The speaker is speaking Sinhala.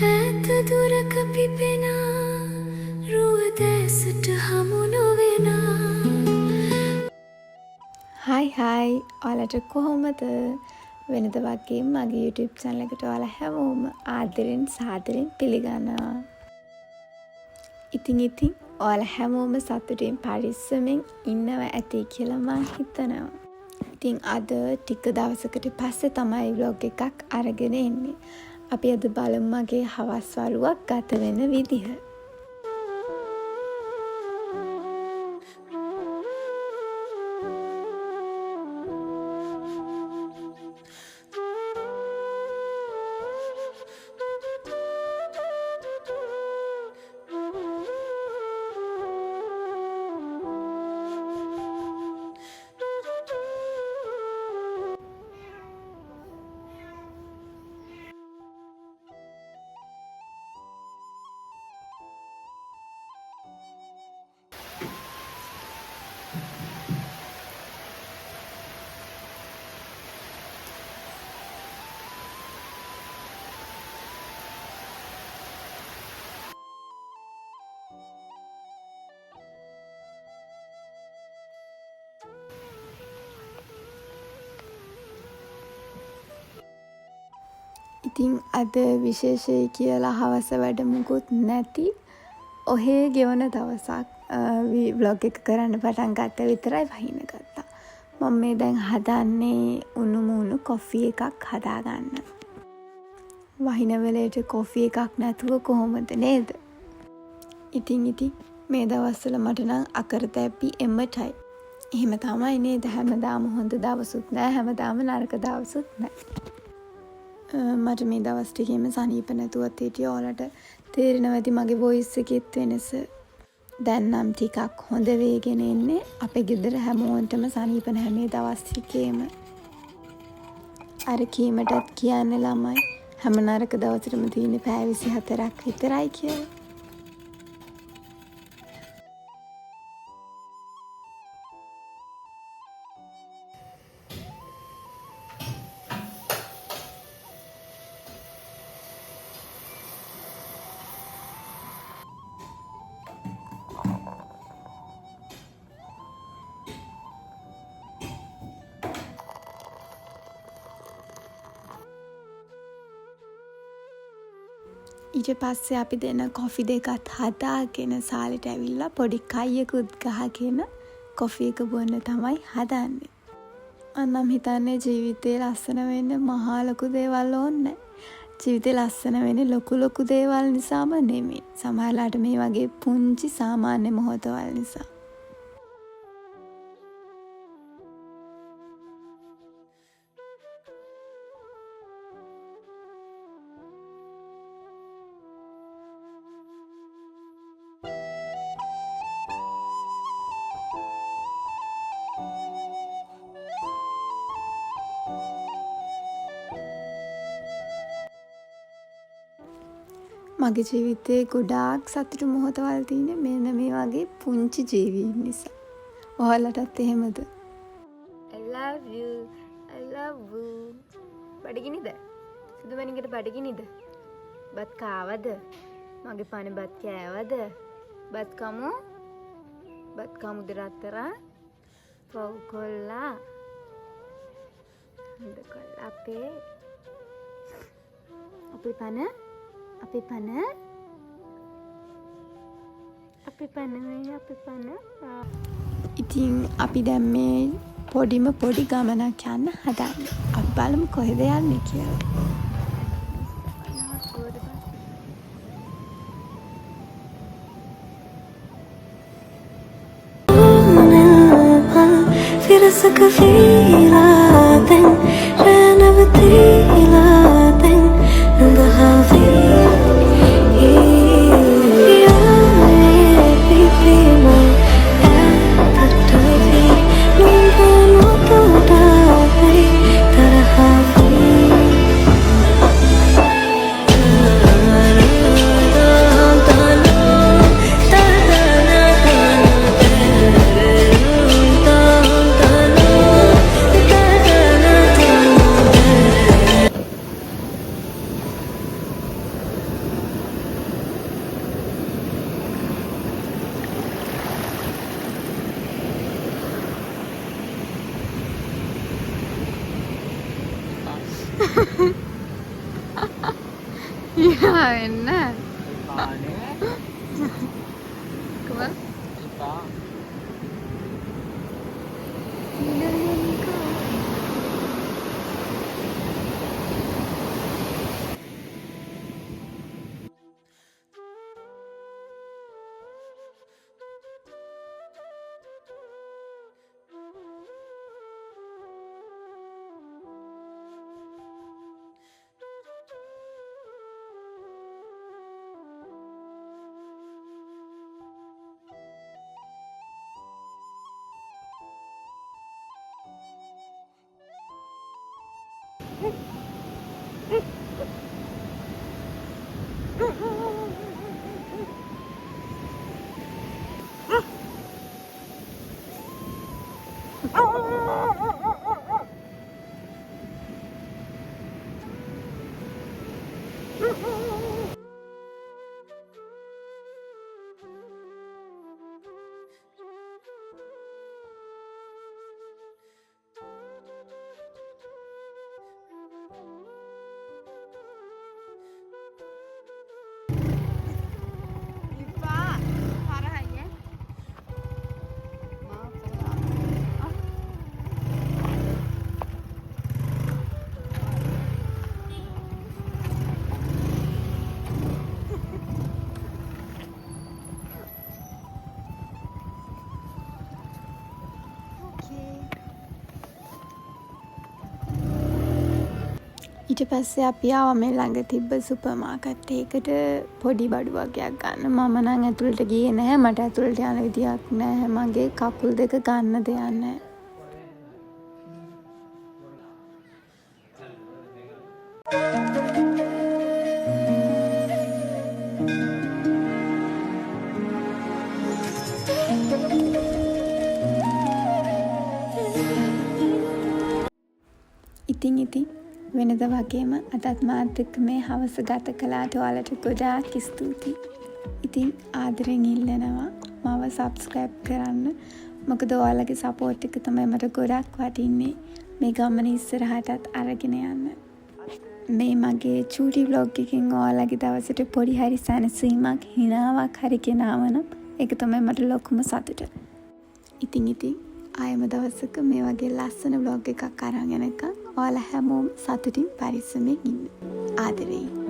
ඈත දුරක පිපෙනා රුවදෑසට හමු නොවෙනා. හයි ඔයාලට කොහොමද? වෙනද වගේ මගේ YouTube channel එකට ඔයාලා හැමෝම ආදරෙන් සාදරෙන් පිළිගන්නවා. ඉතින් ඔයාලා හැමෝම සතුටින් පරිස්සමෙන් ඉන්නවා ඇති කියලා මම හිතනවා. ඉතින් අද ටික දවසකට පස්සේ තමයි vlog එකක් අරගෙන එන්නේ. අපි අද බලමු මගේ හවස් වරුවක් ගත වෙන විදිහ. ඉතින් අද විශේෂයි කියලා හවස වැඩ මුකුත් නැති ඔහේ ගෙවන දවසක් vlog එක කරන්න පටන් ගත්ත විතරයි වහින ගත්තා. මම මේ දැන් හදන්නේ උණු කොෆි එකක් හදාගන්න. වහින වෙලේට කොෆි එකක් නැතුව කොහොමද නේද? ඉතින් මේ දවස්වල මට නම් අකරතැබ්බි එම්මටයි. එහෙම තමයි නේද? හැමදාම හොඳ දවසුත් නැහැ, හැමදාම නරක දවසුත් නැහැ. මට මේ දවස් ටිකේම සනීප නැතුවත් හිටියේ. ඔයාලට තේරෙනවා ඇති මගේ වොයිස් එකෙත් වෙනස. දැන් නම් ටිකක් හොඳ වේගෙන එන්නේ. අපේ ගෙදර හැමෝන්ටම සනීප නැහැ මේ දවස් ටිකේම. අර කීමටත් කියන්නේ ළමයි හැම නරක දවසටම තියෙන්නේ පැය 24ක් විතරයි කියලා. ඊට පස්සේ අපි දෙන කොෆි දෙකත් හදාගෙන සාලෙට ඇවිල්ලා පොඩි කයියකුත් ගහගෙන කොෆි එක බොන්න තමයි හදන්නේ. අන්නම් හිතන්නේ ජීවිතේ ලස්සන වෙන්න මහා ලොකු දේවල් ඕනේ. ජීවිතේ ලස්සන වෙන්නේ ලොකු දේවල් නිසාම නෙමෙයි. සමහරලාට මේ වගේ පුංචි සාමාන්‍ය මොහොතවල් නිසා. මගේ ජීවිතේ ගොඩාක් සතුටු මොහොතවල් තියෙන්නේ මෙන්න මේ වගේ පුංචි ජීවීන් නිසා. ඔයාලටත් එහෙමද? I love you. බඩගිනිද? සුදුමැණිකට බඩගිනිද? බත් කාවද? මගේ පණ බත් කෑවද? බත් කමුද රත්තරන්? පව් කොල්ලා. හොඳ කොල්ලා අපේ පණ ඉතින් අපි දැන් මේ පොඩි ගමනක් යන්න හදන්නේ. අපි බලමු කොහෙද යන්නේ කියලා. විරසක වීලා දැන් රැනවතිලා දැන් නුඹ හාවේ Ya එන්න. කානේ කොහොමද? ඉපා ඊට පස්සේ අපි ආවා මේ ළඟ තිබ්බ සුපර් මාකට් එකකට පොඩි බඩු වගේක් ගන්න. මම නම් ඇතුළට ගියේ නැහැ. මට ඇතුළට යන විදියක් නැහැ. මගේ කකුල් දෙක ගන්න දෙයක් නැහැ. ඉතින් වෙනද වගේම අදත් මාත් එක්ක මේ හවස ගත කළාට ඔයාලට ගොඩාක් ස්තුතියි. ඉතින් ආදරෙන් ඉල්ලනවා මාව සබ්ස්ක්‍රයිබ් කරන්න. මොකද ඔයාලගේ සපෝට් එක තමයි මට ගොඩක් වටින්නේ මේ ගමන ඉස්සරහටත් අරගෙන යන්න. මේ මගේ චූටි vlog එකකින් ඔයාලගේ දවසට පොඩි හරි සැනසීමක් හිනාවක් හරි ගෙනාවනම් ඒක තමයි මට ලොකුම සතුට. ඉතින් ආයම දවසක මේ වගේ ලස්සන vlog එකක් අරන් එනකම් ඔයාලා හැමෝම සතුටින් පරිස්සමෙන් ඉන්න. ආදරෙයි.